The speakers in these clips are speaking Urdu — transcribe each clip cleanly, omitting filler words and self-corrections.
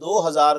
2000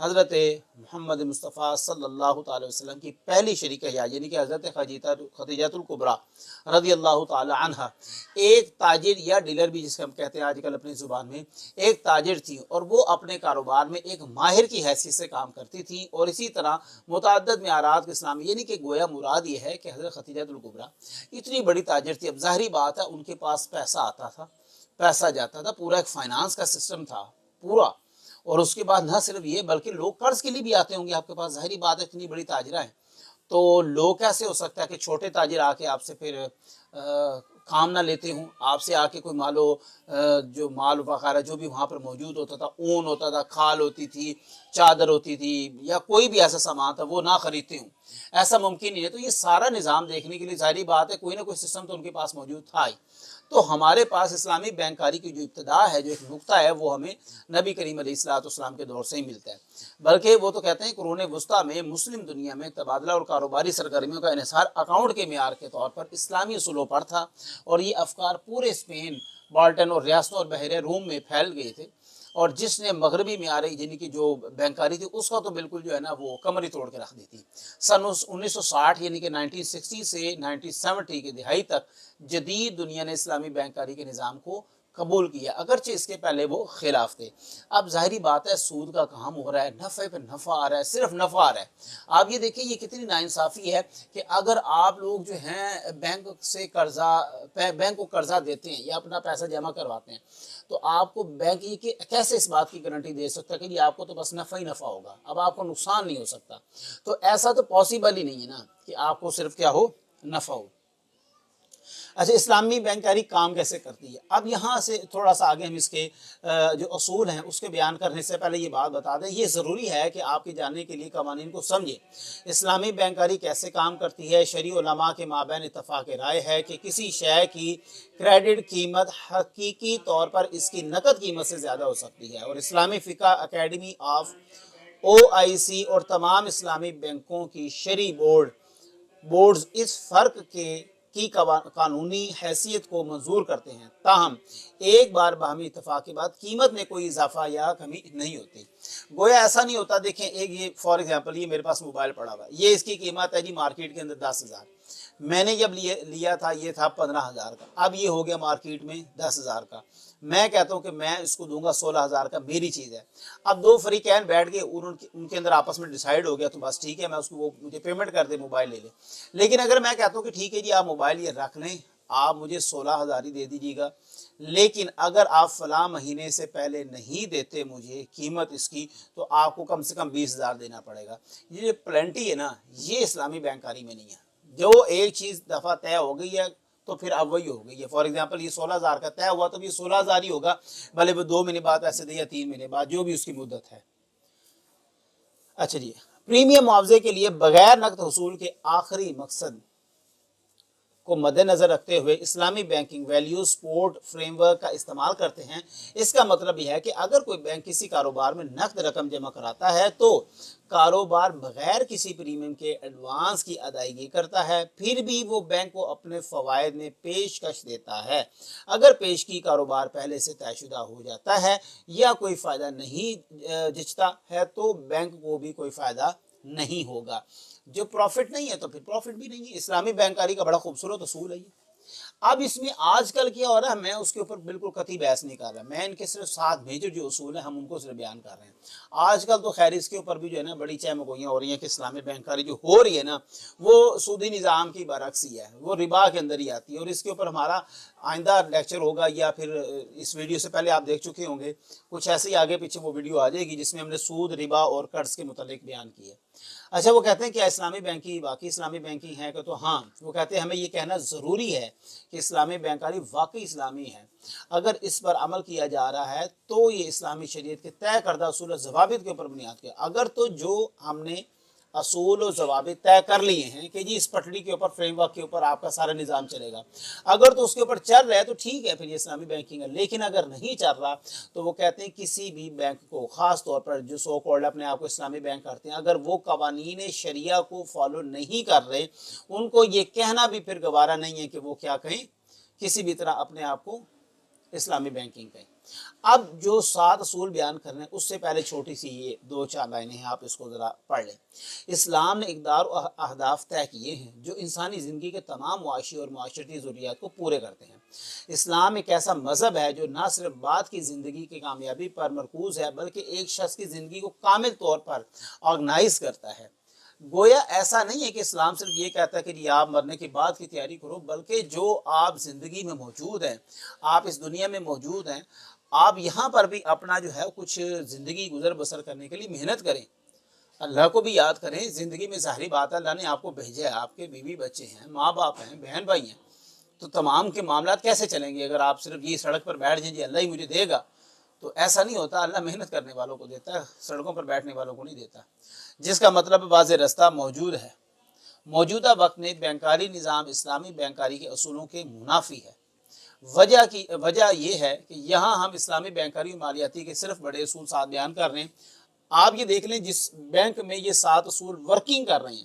حضرت محمد مصطفیٰ صلی اللہ تعالی وسلم کی پہلی شریک حیات یعنی کہ حضرت خدیجۃ الکبریٰ رضی اللہ تعالی عنہ ایک تاجر یا ڈیلر بھی جس کو ہم کہتے ہیں آج کل اپنی زبان میں، ایک تاجر تھی اور وہ اپنے کاروبار میں ایک ماہر کی حیثیت سے کام کرتی تھی، اور اسی طرح متعدد معیارات کے اسلامی یعنی کہ گویا مراد یہ ہے کہ حضرت خدیجۃ الکبریٰ اتنی بڑی تاجر تھی، اب ظاہری بات ہے ان کے پاس پیسہ آتا تھا، پیسہ جاتا تھا، پورا ایک فائنانس کا سسٹم تھا پورا، اور اس کے بعد نہ صرف یہ بلکہ لوگ قرض کے لیے بھی آتے ہوں گے آپ کے پاس، ظاہری بات ہے اتنی بڑی تاجرہ ہیں تو لوگ کیسے ہو سکتا ہے کہ چھوٹے تاجر آ کے آپ سے پھر کام نہ لیتے ہوں، آپ سے آ کے کوئی جو مال وغیرہ جو بھی وہاں پر موجود ہوتا تھا، اون ہوتا تھا، کھال ہوتی تھی، چادر ہوتی تھی یا کوئی بھی ایسا سامان تھا وہ نہ خریدتے ہوں، ایسا ممکن نہیں ہے۔ تو یہ سارا نظام دیکھنے کے لیے ظاہری بات ہے کوئی نہ کوئی سسٹم تو ان کے پاس موجود تھا ہی۔ تو ہمارے پاس اسلامی بینکاری کی جو ابتدا ہے، جو ایک نقطہ ہے، وہ ہمیں نبی کریم علیہ الصلوۃ والسلام کے دور سے ہی ملتا ہے، بلکہ وہ تو کہتے ہیں قرون وسطیٰ میں مسلم دنیا میں تبادلہ اور کاروباری سرگرمیوں کا انحصار اکاؤنٹ کے معیار کے طور پر اسلامی اصولوں پر تھا، اور یہ افکار پورے اسپین، بالٹن اور ریاستوں اور بحیرہ روم میں پھیل گئے تھے، اور جس نے مغربی معیار یعنی کہ جو بینکاری تھی اس کا تو بالکل جو ہے نا وہ کمر ہی توڑ کے رکھ دی تھی۔ سن 1960 یعنی کہ 1960 سے 1970 کی دہائی تک جدید دنیا نے اسلامی بینکاری کے نظام کو قبول کیا، اگرچہ اس کے پہلے وہ خلاف تھے۔ اب ظاہری بات ہے سود کا کام ہو رہا ہے، نفع پہ نفع آ رہا ہے، صرف نفع آ رہا ہے۔ آپ یہ دیکھیں یہ کتنی ناانصافی ہے کہ اگر آپ لوگ جو ہیں بینک کو قرضہ دیتے ہیں یا اپنا پیسہ جمع کرواتے ہیں تو آپ کو بینک یہ کیسے اس بات کی گارنٹی دے سکتا ہے کہ آپ کو تو بس نفع ہی نفع ہوگا، اب آپ کو نقصان نہیں ہو سکتا؟ تو ایسا تو پاسبل ہی نہیں ہے نا کہ آپ کو صرف کیا ہو، نفع ہو۔ اچھا، اسلامی بینکاری کام کیسے کرتی ہے؟ اب یہاں سے تھوڑا سا آگے ہم اس کے جو اصول ہیں اس کے بیان کرنے سے پہلے یہ بات بتا دیں، یہ ضروری ہے کہ آپ کے جاننے کے لیے قوانین کو سمجھیں۔ اسلامی بینکاری کیسے کام کرتی ہے؟ شرعی علماء کے مابین اتفاق رائے ہے کہ کسی شے کی کریڈٹ قیمت حقیقی طور پر اس کی نقد قیمت سے زیادہ ہو سکتی ہے، اور اسلامی فقہ اکیڈمی آف OIC اور تمام اسلامی بینکوں کی شرعی بورڈز اس فرق کی قانونی حیثیت کو منظور کرتے ہیں، تاہم ایک بار باہمی اتفاق کے بعد قیمت میں کوئی اضافہ یا کمی نہیں ہوتی۔ گویا ایسا نہیں ہوتا، دیکھیں ایک یہ فار ایگزامپل یہ میرے پاس موبائل پڑا ہوا ہے، یہ اس کی قیمت ہے جی مارکیٹ کے اندر 10,000، میں نے جب لیا تھا یہ تھا 15,000 کا، اب یہ ہو گیا مارکیٹ میں 10,000 کا، میں کہتا ہوں کہ میں اس کو دوں گا 16,000 کا، میری چیز ہے۔ اب دو فریقین بیٹھ گئے، ان کے اندر آپس میں ڈیسائیڈ ہو گیا تو بس ٹھیک ہے، میں اس کو وہ مجھے پیمنٹ کر دے، موبائل لے لے۔ لیکن اگر میں کہتا ہوں کہ ٹھیک ہے جی آپ موبائل یہ رکھ لیں، آپ مجھے 16,000 ہی دے دیجیے گا، لیکن اگر آپ فلاں مہینے سے پہلے نہیں دیتے مجھے قیمت اس کی تو آپ کو کم سے کم 20,000 دینا پڑے گا۔ یہ جو پلنٹی ہے نا، یہ اسلامی بینکاری میں نہیں ہے۔ جو ایک چیز دفعہ طے ہو گئی ہے تو پھر اب وہی ہو گئی ہے۔ فار ایگزامپل یہ 16,000 کا طے ہوا تو یہ 16,000 ہی ہوگا، بھلے وہ 2 مہینے بعد ایسے دے یا 3 مہینے بعد، جو بھی اس کی مدت ہے۔ اچھا جی، پریمیم معاوضے کے لیے بغیر نقد حصول کے آخری مقصد کو مد نظر رکھتے ہوئے اسلامی banking value support frame work کا استعمال کرتے ہیں۔ اس کا مطلب یہ ہے کہ اگر کوئی بینک کسی کاروبار میں نقد رقم جمع کراتا ہے تو کاروبار بغیر کسی پریمیم کے ایڈوانس کی ادائیگی کرتا ہے، پھر بھی وہ بینک کو اپنے فوائد میں پیشکش دیتا ہے۔ اگر پیشگی کاروبار پہلے سے طے شدہ ہو جاتا ہے یا کوئی فائدہ نہیں جچتا ہے تو بینک کو بھی کوئی فائدہ نہیں ہوگا۔ جو پروفٹ نہیں ہے تو پھر پروفٹ بھی نہیں ہے۔ اسلامی بینکاری کا بڑا خوبصورت اصول ہے یہ۔ اب اس میں آج کل کیا ہو رہا ہے، میں اس کے اوپر بالکل قطعی بحث نہیں کر رہا، میں ان کے صرف 7 میجر جو اصول ہیں ہم ان کو صرف بیان کر رہے ہیں۔ آج کل تو خیر اس کے اوپر بھی جو ہے نا بڑی چہمگوئیاں ہو رہی ہیں کہ اسلامی بینکاری جو ہو رہی ہے نا وہ سودی نظام کی برعکس ہی ہے، وہ ربا کے اندر ہی آتی ہے، اور اس کے اوپر ہمارا آئندہ لیکچر ہوگا یا پھر اس ویڈیو سے پہلے آپ دیکھ چکے ہوں گے، کچھ ایسے ہی آگے پیچھے وہ ویڈیو آ جائے گی جس میں ہم نے سود، ربا اور قرض کے متعلق بیان کی ہے۔ اچھا، وہ کہتے ہیں کیا اسلامی بینکنگ واقعی اسلامی بینکنگ ہے؟ کہ تو ہاں، وہ کہتے ہیں ہمیں یہ کہنا ضروری ہے کہ اسلامی بینکاری واقعی اسلامی ہے۔ اگر اس پر عمل کیا جا رہا ہے تو یہ اسلامی شریعت کے طے کردہ اصول و ضوابط کے اوپر بنیاد کیا۔ اگر تو جو ہم نے اصول و ضوابط طے کر لیے ہیں کہ جی اس پٹڑی کے اوپر، فریم ورک کے اوپر آپ کا سارا نظام چلے گا، اگر تو اس کے اوپر چل رہا ہے تو ٹھیک ہے، پھر یہ اسلامی بینکنگ ہے۔ لیکن اگر نہیں چل رہا تو وہ کہتے ہیں کسی بھی بینک کو، خاص طور پر جو سو کالڈ اپنے آپ کو اسلامی بینک کرتے ہیں، اگر وہ قوانین شریعہ کو فالو نہیں کر رہے، ان کو یہ کہنا بھی پھر گوارا نہیں ہے کہ وہ کیا کہیں، کسی بھی طرح اپنے آپ کو اسلامی بینکنگ پہ۔ اب جو 7 اصول بیان کر رہے ہیں اس سے پہلے چھوٹی سی یہ 2-4 لائنیں ہیں، آپ اس کو ذرا پڑھ لیں۔ اسلام نے اقدار و اہداف طے کیے ہیں جو انسانی زندگی کے تمام معاشی اور معاشرتی ضروریات کو پورے کرتے ہیں۔ اسلام ایک ایسا مذہب ہے جو نہ صرف بعد کی زندگی کی کامیابی پر مرکوز ہے بلکہ ایک شخص کی زندگی کو کامل طور پر آرگنائز کرتا ہے۔ گویا ایسا نہیں ہے کہ اسلام صرف یہ کہتا ہے کہ جی آپ مرنے کے بعد کی تیاری کرو، بلکہ جو آپ زندگی میں موجود ہیں، آپ اس دنیا میں موجود ہیں، آپ یہاں پر بھی اپنا جو ہے کچھ زندگی گزر بسر کرنے کے لیے محنت کریں، اللہ کو بھی یاد کریں۔ زندگی میں ظاہری بات ہے اللہ نے آپ کو بھیجا ہے، آپ کے بیوی بچے ہیں، ماں باپ ہیں، بہن بھائی ہیں، تو تمام کے معاملات کیسے چلیں گے اگر آپ صرف یہ سڑک پر بیٹھ جائیں جی اللہ ہی مجھے دے گا؟ تو ایسا نہیں ہوتا، اللہ محنت کرنے والوں کو دیتا ہے، سڑکوں پر بیٹھنے والوں کو نہیں دیتا، جس کا مطلب واضح رستہ موجود ہے۔ موجودہ وقت میں بینکاری نظام اسلامی بینکاری کے اصولوں کے منافی ہے۔ وجہ یہ ہے کہ یہاں ہم اسلامی بینکاری و مالیاتی کے صرف بڑے اصول 7 بیان کر رہے ہیں۔ آپ یہ دیکھ لیں جس بینک میں یہ 7 اصول ورکنگ کر رہے ہیں،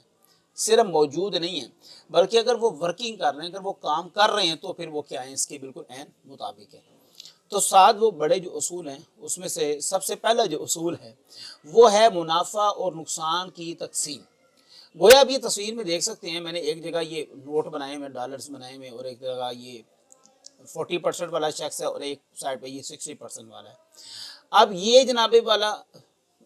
صرف موجود نہیں ہیں بلکہ اگر وہ ورکنگ کر رہے ہیں، اگر وہ کام کر رہے ہیں تو پھر وہ کیا ہیں، اس کے بالکل عین مطابق ہے۔ تو 7 وہ بڑے جو اصول ہیں اس میں سے سب سے پہلا جو اصول ہے وہ ہے منافع اور نقصان کی تقسیم۔ گویا اب یہ تصویر میں دیکھ سکتے ہیں، میں نے ایک جگہ یہ نوٹ بنائے ہوئے، ڈالرز بنائے ہوئے، اور ایک جگہ یہ 40% والا چیکس ہے اور ایک سائڈ پہ یہ 60% والا ہے۔ اب یہ جناب والا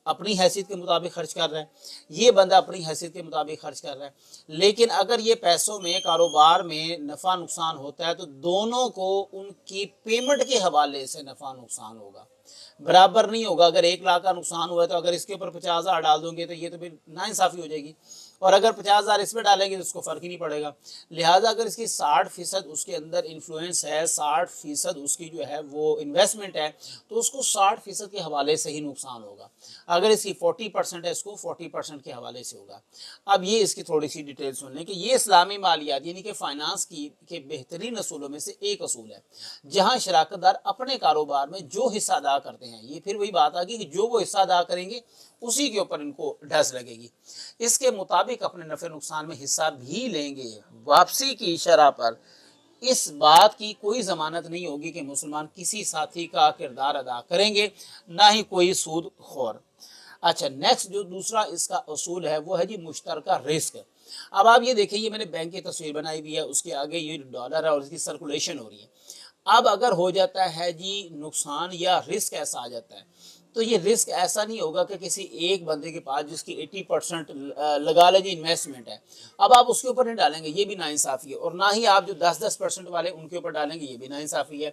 اپنی حیثیت کے مطابق خرچ کر رہا ہے، یہ بندہ اپنی حیثیت کے مطابق خرچ کر رہا ہے، لیکن اگر یہ پیسوں میں کاروبار میں نفع نقصان ہوتا ہے تو دونوں کو ان کی پیمنٹ کے حوالے سے نفع نقصان ہوگا، برابر نہیں ہوگا۔ اگر 1 لاکھ کا نقصان ہوا ہے تو اگر اس کے اوپر 50,000 ڈال دوں گے تو یہ تو پھر ناانصافی ہو جائے گی، اور اگر 50,000 اس پہ ڈالیں گے تو اس کو فرق ہی نہیں پڑے گا۔ لہٰذا اگر اس کی 60% اس کے اندر انفلوئنس ہے، 60% اس کی جو ہے وہ انویسٹمنٹ ہے، تو اس کو 60% کے حوالے سے ہی نقصان ہوگا۔ اگر اس کی 40% ہے، اس کو 40% کے حوالے سے ہوگا۔ اب یہ اس کی تھوڑی سی ڈیٹیل سن لیں کہ یہ اسلامی مالیات یعنی کہ فائنانس کے بہترین اصولوں میں سے ایک اصول ہے، جہاں شراکت دار اپنے کاروبار میں جو حصہ ادا کرتے ہیں، یہ پھر وہی بات آ گئی کہ جو وہ حصہ ادا کریں گے اسی کے اوپر ان کو ڈھس لگے گی، اس کے مطابق اپنے نفع نقصان میں حصہ بھی لیں گے۔ واپسی کی شرح پر اس بات کی کوئی ضمانت نہیں ہوگی کہ مسلمان کسی ساتھی کا کردار ادا کریں گے، نہ ہی کوئی سود خور۔ اچھا، نیکسٹ جو دوسرا اس کا اصول ہے وہ ہے جی مشترکہ رسک۔ اب آپ یہ دیکھیں، یہ میں نے بینک کی تصویر بنائی ہوئی ہے، اس کے آگے یہ ڈالر ہے اور اس کی سرکولیشن ہو رہی ہے۔ اب اگر ہو جاتا ہے جی نقصان یا رسک ایسا آ جاتا ہے تو یہ رسک ایسا نہیں ہوگا کہ کسی ایک بندے کے پاس جس کی 80% لگا لیں جی انویسٹمنٹ ہے، اب آپ اس کے اوپر نہیں ڈالیں گے، یہ بھی ناانصافی ہے، اور نہ ہی آپ جو 10% والے ان کے اوپر ڈالیں گے، یہ بھی ناانصافی ہے۔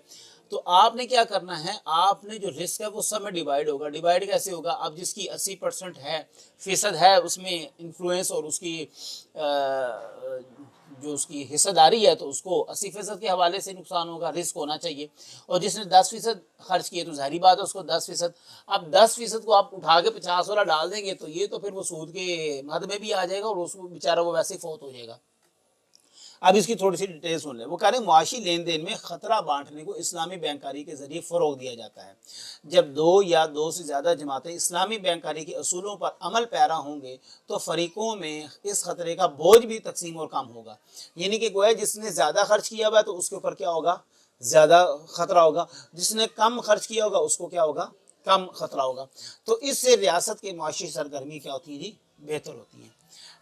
تو آپ نے کیا کرنا ہے، آپ نے جو رسک ہے وہ سب میں ڈیوائیڈ ہوگا۔ ڈیوائیڈ کیسے ہوگا؟ اب جس کی 80% ہے فیصد ہے اس میں انفلوئنس اور اس کی جو اس کی حصہ داری ہے تو اس کو 80% کے حوالے سے نقصان ہوگا، رسک ہونا چاہیے، اور جس نے 10% خرچ کیے تو ظاہری بات ہے اس کو 10%۔ اب 10% کو آپ اٹھا کے 50 والا ڈال دیں گے تو یہ تو پھر وہ سود کے مد میں بھی آ جائے گا اور اس کو بیچارہ وہ ویسے ہی فوت ہو جائے گا۔ اب اس کی تھوڑی سی ڈیٹیل سن لیں۔ وہ کہہ رہے ہیں معاشی لین دین میں خطرہ بانٹنے کو اسلامی بینکاری کے ذریعے فروغ دیا جاتا ہے۔ جب 2 یا 2 سے زیادہ جماعتیں اسلامی بینکاری کے اصولوں پر عمل پیرا ہوں گے تو فریقوں میں اس خطرے کا بوجھ بھی تقسیم اور کم ہوگا، یعنی کہ گویا جس نے زیادہ خرچ کیا ہوا ہے تو اس کے اوپر کیا ہوگا، زیادہ خطرہ ہوگا، جس نے کم خرچ کیا ہوگا اس کو کیا ہوگا، کم خطرہ ہوگا۔ تو اس سے ریاست کی معاشی سرگرمی کیا ہوتی ہے جی، بہتر ہوتی ہیں۔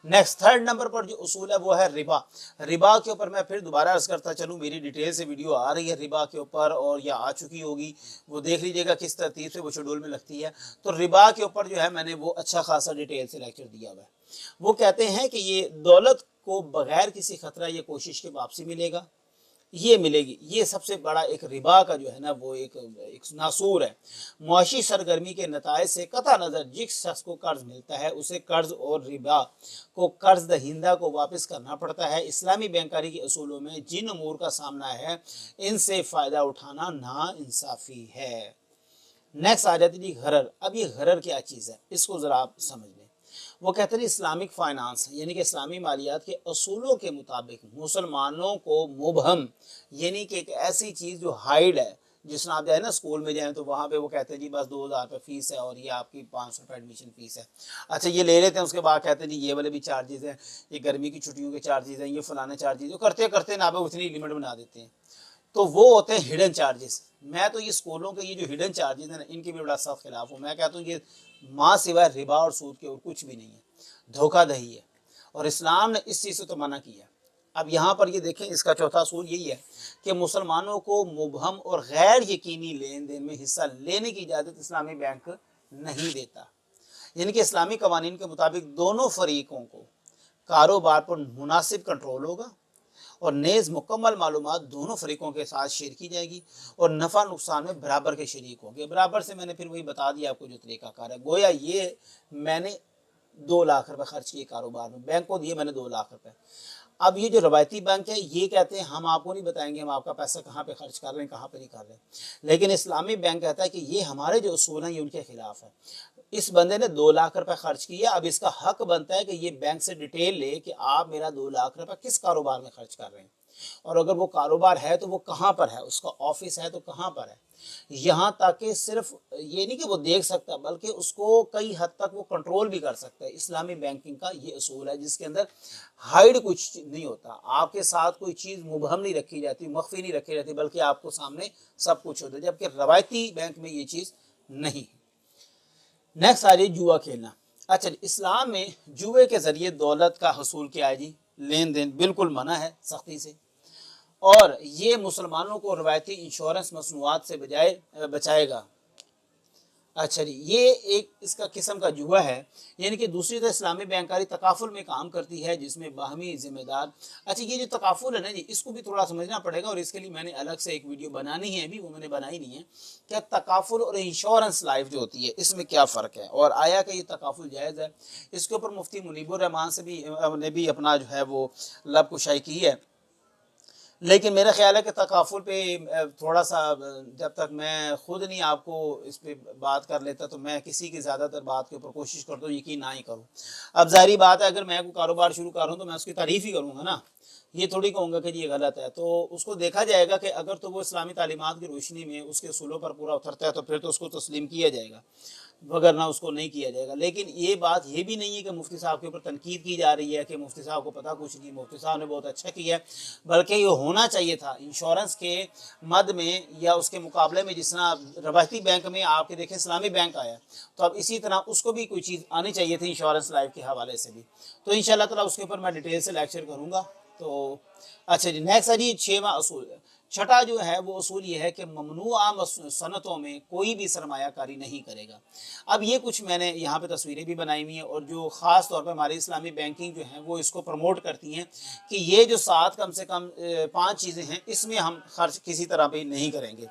نیکسٹ 3rd نمبر پر جو اصول ہے وہ ہے ربا۔ ربا کے اوپر میں پھر دوبارہ عرض کرتا چلوں، میری ڈیٹیل سے ویڈیو آ رہی ہے ربا کے اوپر اور یا آ چکی ہوگی، وہ دیکھ لیجئے گا کس ترتیب سے وہ شیڈول میں لگتی ہے۔ تو ربا کے اوپر جو ہے میں نے وہ اچھا خاصا ڈیٹیل سے لیکچر دیا ہوا ہے۔ وہ کہتے ہیں کہ یہ دولت کو بغیر کسی خطرہ یا کوشش کے واپسی ملے گا، یہ ملے گی، یہ سب سے بڑا ایک ربا کا جو ہے نا وہ ایک ناسور ہے۔ معاشی سرگرمی کے نتائج سے قطع نظر جس شخص کو قرض ملتا ہے اسے قرض اور ربا کو قرض دہندہ کو واپس کرنا پڑتا ہے۔ اسلامی بینکاری کے اصولوں میں جن امور کا سامنا ہے ان سے فائدہ اٹھانا ناانصافی ہے۔ نیکسٹ آ جاتی جی غرر۔ اب یہ غرر کیا چیز ہے اس کو ذرا آپ سمجھ لیں۔ وہ کہتے ہیں اسلامک فائنانس یعنی کہ اسلامی مالیات کے اصولوں کے مطابق مسلمانوں کو مبہم یعنی کہ ایک ایسی چیز جو ہائیڈ ہے، جس میں آپ جائیں نا اسکول میں جائیں تو وہاں پہ وہ کہتے ہیں جی بس 2,000 روپے فیس ہے اور یہ آپ کی 500 روپے ایڈمیشن فیس ہے، اچھا یہ لے لیتے ہیں، اس کے بعد کہتے ہیں جی یہ والے بھی چارجز ہیں، یہ گرمی کی چھٹیوں کے چارجز ہیں، یہ فلانے چارجز، جو کرتے کرتے نا اتنی لمٹ بنا دیتے ہیں۔ تو وہ ہوتے ہیں ہڈن چارجز. میں تو یہ اسکولوں کے یہ جو ہڈن چارجز ہیں نا ان کے بھی بڑا سخت خلاف ہوں. میں کہتا ہوں یہ ماں سوائے ربا اور سود کے اور کچھ بھی نہیں ہے, دھوکہ دہی ہے, اور اسلام نے اس چیز سے تو منع کیا. اب یہاں پر یہ دیکھیں اس کا چوتھا اصول یہی ہے کہ مسلمانوں کو مبہم اور غیر یقینی لین دین میں حصہ لینے کی اجازت اسلامی بینک نہیں دیتا. یعنی کہ اسلامی قوانین کے مطابق دونوں فریقوں کو کاروبار پر مناسب کنٹرول ہوگا اور نیز مکمل معلومات دونوں فریقوں کے ساتھ شیئر کی جائے گی اور نفع نقصان میں برابر کے شریک ہوں گے. برابر سے میں نے پھر وہی بتا دیا آپ کو جو طریقہ کار ہے. گویا یہ میں نے 2 لاکھ روپے خرچ کیے کاروبار میں, بینک کو دیے میں نے 2 لاکھ روپے. اب یہ جو روایتی بینک ہے یہ کہتے ہیں ہم آپ کو نہیں بتائیں گے ہم آپ کا پیسہ کہاں پہ خرچ کر رہے ہیں کہاں پہ نہیں کر رہے ہیں, لیکن اسلامی بینک کہتا ہے کہ یہ ہمارے جو اصول ہیں یہ ان کے خلاف ہے. اس بندے نے 2 لاکھ روپے خرچ کیا, اب اس کا حق بنتا ہے کہ یہ بینک سے ڈیٹیل لے کہ آپ میرا 2 لاکھ روپے کس کاروبار میں خرچ کر رہے ہیں, اور اگر وہ کاروبار ہے تو وہ کہاں پر ہے, اس کا آفس ہے تو کہاں پر ہے. یہاں تک کہ صرف یہ نہیں کہ وہ دیکھ سکتا بلکہ اس کو کئی حد تک وہ کنٹرول بھی کر سکتا ہے. اسلامی بینکنگ کا یہ اصول ہے جس کے اندر ہائیڈ کچھ نہیں ہوتا, آپ کے ساتھ کوئی چیز مبہم نہیں رکھی جاتی, مخفی نہیں رکھی جاتی, بلکہ آپ کو سامنے سب کچھ ہوتا ہے, جبکہ روایتی بینک میں یہ چیز نہیں ہے. نیکسٹ آ جائے جوا کھیلنا. اچھا اسلام میں جوئے کے ذریعے دولت کا حصول کیا ہے جی, لین دین بالکل منع ہے سختی سے, اور یہ مسلمانوں کو روایتی انشورنس مصنوعات سے بچائے گا. اچھا جی یہ ایک اس کا قسم کا جوا ہے. یعنی کہ دوسری طرح اسلامی بینکاری تکافل میں کام کرتی ہے جس میں باہمی ذمہ دار. اچھا یہ جو تکافل ہے نا جی اس کو بھی تھوڑا سمجھنا پڑے گا, اور اس کے لیے میں نے الگ سے ایک ویڈیو بنانی ہے, ابھی وہ میں نے بنائی نہیں ہے. کیا تکافل اور انشورنس لائف جو ہوتی ہے اس میں کیا فرق ہے, اور آیا کہ یہ تکافل جائز ہے. اس کے اوپر مفتی منیب الرحمان سے بھی اپنا جو ہے وہ لب کشائی کی ہے. لیکن میرا خیال ہے کہ تکافل پہ تھوڑا سا جب تک میں خود نہیں آپ کو اس پہ بات کر لیتا تو میں کسی کی زیادہ تر بات کے اوپر کوشش کرتا ہوں یقین نہ ہی کروں. اب ظاہری بات ہے اگر میں کوئی کاروبار شروع کر رہا ہوں تو میں اس کی تعریف ہی کروں گا نا, یہ تھوڑی کہوں گا کہ یہ غلط ہے. تو اس کو دیکھا جائے گا کہ اگر تو وہ اسلامی تعلیمات کی روشنی میں اس کے اصولوں پر پورا اترتا ہے تو پھر تو اس کو تسلیم کیا جائے گا, وگرنہ اس کو نہیں کیا جائے گا. لیکن یہ بات یہ بھی نہیں ہے کہ مفتی صاحب کے اوپر تنقید کی جا رہی ہے کہ مفتی صاحب کو پتہ کچھ نہیں, مفتی صاحب نے بہت اچھا کیا ہے, بلکہ یہ ہونا چاہیے تھا. انشورنس کے مد میں یا اس کے مقابلے میں جس طرح روایتی بینک میں آپ کے دیکھیں اسلامی بینک آیا, تو اب اسی طرح اس کو بھی کوئی چیز آنی چاہیے تھی انشورنس لائف کے حوالے سے بھی. تو انشاءاللہ تعالیٰ اس کے اوپر میں ڈیٹیل سے لیکچر کروں گا. تو اچھا جی نیکسٹ ہے جی 6واں اصول. چھٹا جو ہے وہ اصول یہ ہے کہ ممنوعہ صنعتوں میں کوئی بھی سرمایہ کاری نہیں کرے گا. اب یہ کچھ میں نے یہاں پہ تصویریں بھی بنائی ہوئی ہیں, اور جو خاص طور پہ ہماری اسلامی بینکنگ جو ہیں وہ اس کو پروموٹ کرتی ہیں کہ یہ جو 7 کم سے کم 5 چیزیں ہیں اس میں ہم خرچ کسی طرح بھی نہیں کریں گے.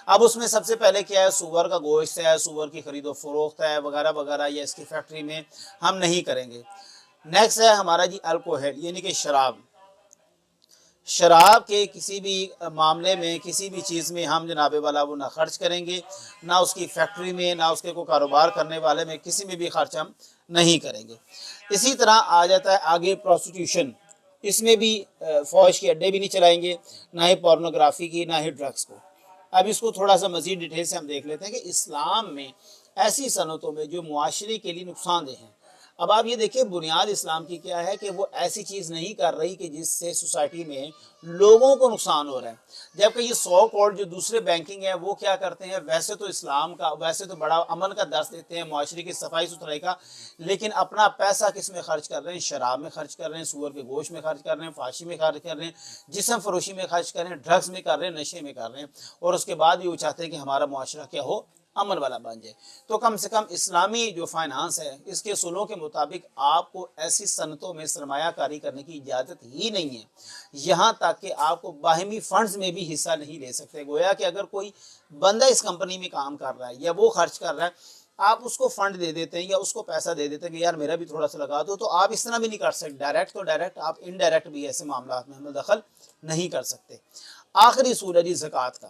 اب اس میں سب سے پہلے کیا ہے, سور کا گوشت ہے, سور کی خرید و فروخت ہے وغیرہ وغیرہ, یا اس کی فیکٹری میں ہم نہیں کریں گے. نیکسٹ ہے ہمارا جی الکوہل یعنی کہ شراب کے کسی بھی معاملے میں کسی بھی چیز میں ہم جناب والا وہ نہ خرچ کریں گے, نہ اس کی فیکٹری میں, نہ اس کے کوئی کاروبار کرنے والے میں, کسی میں بھی خرچ ہم نہیں کریں گے. اسی طرح آ جاتا ہے آگے پروسٹیٹیوشن, اس میں بھی فوج کے اڈے بھی نہیں چلائیں گے, نہ ہی پورنوگرافی کی, نہ ہی ڈرگس کو. اب اس کو تھوڑا سا مزید ڈیٹیل سے ہم دیکھ لیتے ہیں کہ اسلام میں ایسی صنعتوں میں جو معاشرے کے لیے نقصان دہ ہیں. اب آپ یہ دیکھیں بنیاد اسلام کی کیا ہے کہ وہ ایسی چیز نہیں کر رہی کہ جس سے سوسائٹی میں لوگوں کو نقصان ہو رہا ہے. جبکہ یہ 100 کروڑ جو دوسرے بینکنگ ہے وہ کیا کرتے ہیں, ویسے تو اسلام کا ویسے تو بڑا امن کا درس دیتے ہیں, معاشرے کی صفائی ستھرائی کا, لیکن اپنا پیسہ کس میں خرچ کر رہے ہیں, شراب میں خرچ کر رہے ہیں, سور کے گوشت میں خرچ کر رہے ہیں, فحاشی میں خرچ کر رہے ہیں, جسم فروشی میں خرچ کر رہے ہیں, ڈرگس میں کر رہے ہیں, نشے میں کر رہے ہیں, اور اس کے بعد بھی وہ چاہتے ہیں کہ ہمارا معاشرہ کیا ہو, امن والا بن جائے. تو کم سے کم اسلامی جو فائنانس ہے اس کے اصولوں کے مطابق آپ کو ایسی صنعتوں میں سرمایہ کاری کرنے کی اجازت ہی نہیں ہے, یہاں تک کہ آپ کو باہمی فنڈز میں بھی حصہ نہیں لے سکتے. گویا کہ اگر کوئی بندہ اس کمپنی میں کام کر رہا ہے یا وہ خرچ کر رہا ہے, آپ اس کو فنڈ دے دیتے ہیں یا اس کو پیسہ دے دیتے ہیں کہ یار میرا بھی تھوڑا سا لگا دو, تو آپ اس طرح بھی نہیں کر سکتے. ڈائریکٹ تو ڈائریکٹ, آپ انڈائریکٹ بھی ایسے معاملات میں ہم دخل نہیں کر سکتے. آخری اصول ہے جی زکوٰۃ کا.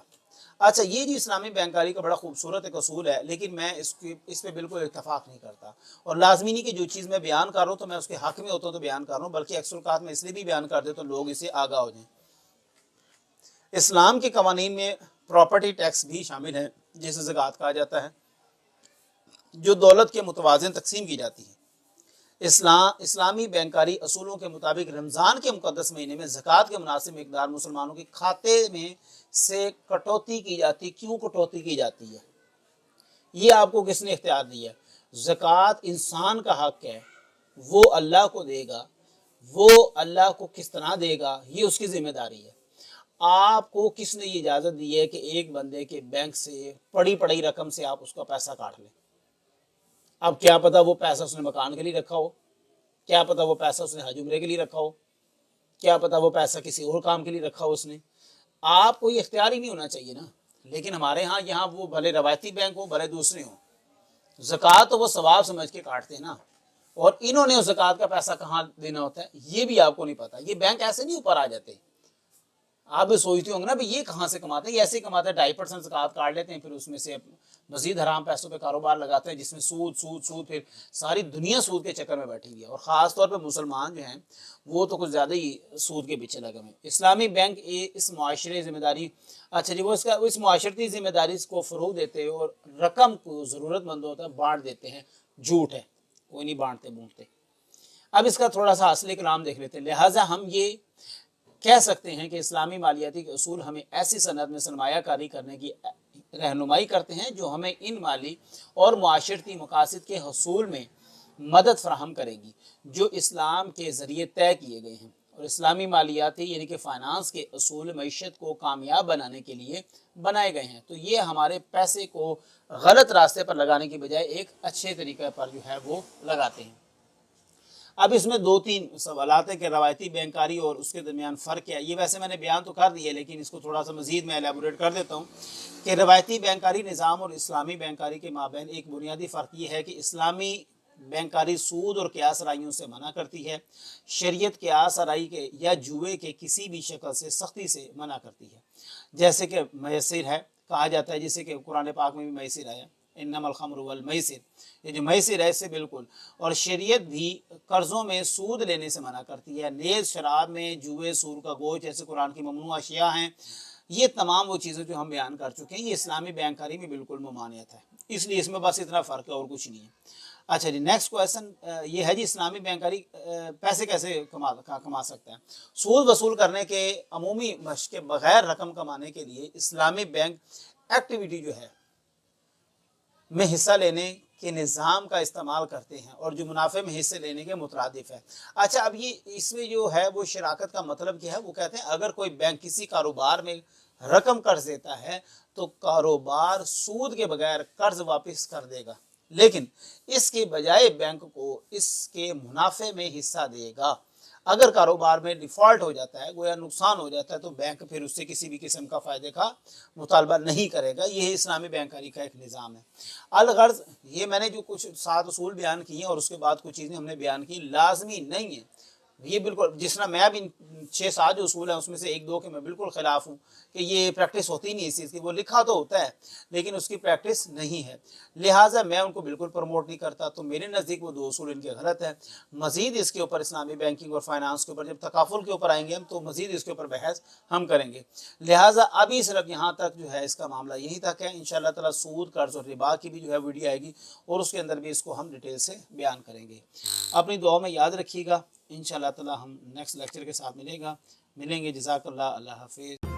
اچھا یہ جو اسلامی بینکاری کا بڑا خوبصورت ایک اصول ہے, لیکن میں اس پہ بالکل اتفاق نہیں کرتا, اور لازمی نہیں کہ جو چیز میں بیان کر رہا ہوں تو میں اس کے حق میں ہوتا ہوں تو بیان کر رہا ہوں, بلکہ اکثر اوقات میں اس لیے بھی بیان کر دیتا ہوں لوگ اسے آگاہ ہو جائیں. اسلام کے قوانین میں پراپرٹی ٹیکس بھی شامل ہے جسے زکوٰۃ کہا جاتا ہے, جو دولت کے متوازن تقسیم کی جاتی ہے. اسلامی بینکاری اصولوں کے مطابق رمضان کے مقدس مہینے میں زکوٰۃ کے مناسب مقدار مسلمانوں کے کھاتے میں سے کٹوتی کی جاتی. کیوں کٹوتی کی جاتی ہے؟ یہ آپ کو کس نے اختیار دیا ہے؟ زکوٰۃ انسان کا حق ہے، وہ اللہ کو دے گا، وہ اللہ کو کس طرح دے گا یہ اس کی ذمہ داری ہے. آپ کو کس نے یہ اجازت دی ہے کہ ایک بندے کے بینک سے پڑی رقم سے آپ اس کا پیسہ کاٹ لیں؟ اب کیا پتا وہ پیسہ اس نے مکان کے لیے رکھا ہو، کیا پتا وہ پیسہ اس نے حج عمرے کے لیے رکھا ہو، کیا پتا وہ پیسہ کسی اور کام کے لیے رکھا ہو اس نے. آپ کو یہ اختیار ہی نہیں ہونا چاہیے نا. لیکن ہمارے ہاں یہاں وہ بھلے روایتی بینک ہو بھلے دوسرے ہوں، زکوٰۃ تو وہ ثواب سمجھ کے کاٹتے ہیں نا. اور انہوں نے زکوٰۃ کا پیسہ کہاں دینا ہوتا ہے یہ بھی آپ کو نہیں پتا. یہ بینک ایسے نہیں اوپر آ جاتے. آپ بھی سوچتے ہوں گے نا بھی یہ کہاں سے کماتے ہیں. یہ ایسے ہی کماتے ہیں، 2.5% زکوٰۃ کاٹ لیتے ہیں، پھر اس میں سے مزید حرام پیسوں پہ کاروبار لگاتے ہیں جس میں سود، پھر ساری دنیا سود کے چکر میں بیٹھی ہوئی ہے. اور خاص طور پہ مسلمان جو ہیں وہ تو کچھ زیادہ ہی سود کے پیچھے لگے ہوئے ہیں. اسلامی بینک اس معاشرے ذمہ داری وہ اس معاشرتی ذمہ داری کو فروغ دیتے ہیں اور رقم کو ضرورت مندوں تک بانٹ دیتے ہیں. جھوٹ ہے، کوئی نہیں بانٹتے. اب اس کا تھوڑا سا اصلی کلام دیکھ لیتے ہیں. لہٰذا ہم یہ کہہ سکتے ہیں کہ اسلامی مالیاتی کے اصول ہمیں ایسی صنعت میں سرمایہ کاری کرنے کی رہنمائی کرتے ہیں جو ہمیں ان مالی اور معاشرتی مقاصد کے حصول میں مدد فراہم کرے گی جو اسلام کے ذریعے طے کیے گئے ہیں. اور اسلامی مالیاتی یعنی کہ فائنانس کے اصول معیشت کو کامیاب بنانے کے لیے بنائے گئے ہیں. تو یہ ہمارے پیسے کو غلط راستے پر لگانے کی بجائے ایک اچھے طریقے پر جو ہے وہ لگاتے ہیں. اب اس میں 2-3 سوالات ہیں کہ روایتی بینکاری اور اس کے درمیان فرق کیا ہے. یہ ویسے میں نے بیان تو کر دیا لیکن اس کو تھوڑا سا مزید میں ایلیبوریٹ کر دیتا ہوں کہ روایتی بینکاری نظام اور اسلامی بینکاری کے مابین ایک بنیادی فرق یہ ہے کہ اسلامی بینکاری سود اور قیاس آرائیوں سے منع کرتی ہے. شریعت قیاس آرائی کے یا جوئے کے کسی بھی شکل سے سختی سے منع کرتی ہے. جیسے کہ میسر ہے، کہا جاتا ہے جیسے کہ قرآن پاک میں بھی میسر آیا، انما الخمر والمیسر، یہ جو میسر ہے اس سے بالکل. اور شریعت بھی قرضوں میں سود لینے سے منع کرتی ہے. نیز شراب میں جوئے، سور کا گوشت جیسے قرآن کی ممنوع اشیاء ہیں. یہ تمام وہ چیزیں جو ہم بیان کر چکے ہیں یہ اسلامی بینکاری میں بالکل ممانعت ہے. اس لیے اس میں بس اتنا فرق ہے اور کچھ نہیں ہے. اچھا جی، نیکسٹ کویشچن یہ ہے جی اسلامی بینکاری پیسے کیسے کما سکتا ہے؟ سود وصول کرنے کے عمومی مشق کے بغیر رقم کمانے کے لیے اسلامی بینک ایکٹیویٹی جو ہے میں حصہ لینے کے نظام کا استعمال کرتے ہیں اور جو منافع میں حصے لینے کے مترادف ہے. اچھا اب یہ اس میں جو ہے وہ شراکت کا مطلب کیا ہے؟ وہ کہتے ہیں اگر کوئی بینک کسی کاروبار میں رقم قرض دیتا ہے تو کاروبار سود کے بغیر قرض واپس کر دے گا، لیکن اس کے بجائے بینک کو اس کے منافع میں حصہ دے گا. اگر کاروبار میں ڈیفالٹ ہو جاتا ہے، گویا نقصان ہو جاتا ہے، تو بینک پھر اس سے کسی بھی قسم کا فائدے کا مطالبہ نہیں کرے گا. یہ اسلامی بینکاری کا ایک نظام ہے. الغرض یہ میں نے جو کچھ 7 اصول بیان کیے ہیں اور اس کے بعد کچھ چیزیں ہم نے بیان کی، لازمی نہیں ہے یہ بالکل جس طرح میں اب ان 6-7 جو اصول ہیں اس میں سے 1-2 کے میں بالکل خلاف ہوں کہ یہ پریکٹس ہوتی نہیں اس چیز کی. وہ لکھا تو ہوتا ہے لیکن اس کی پریکٹس نہیں ہے، لہٰذا میں ان کو بالکل پروموٹ نہیں کرتا. تو میرے نزدیک وہ 2 اصول ان کے غلط ہیں. مزید اس کے اوپر اسلامی بینکنگ اور فائنانس کے اوپر جب تکافل کے اوپر آئیں گے ہم تو مزید اس کے اوپر بحث ہم کریں گے. لہٰذا ابھی صرف یہاں تک جو ہے اس کا معاملہ یہی تک ہے. انشاءاللہ تعالیٰ سود، قرض اور ربا کی بھی جو ہے ویڈیو آئے گی اور اس کے اندر بھی اس کو ہم ڈیٹیل سے بیان کریں گے. اپنی دعاؤں میں یاد رکھیے گا. انشاءاللہ تعالیٰ ہم نیکسٹ لیکچر کے ساتھ ملیں گے. جزاک اللہ. اللہ حافظ.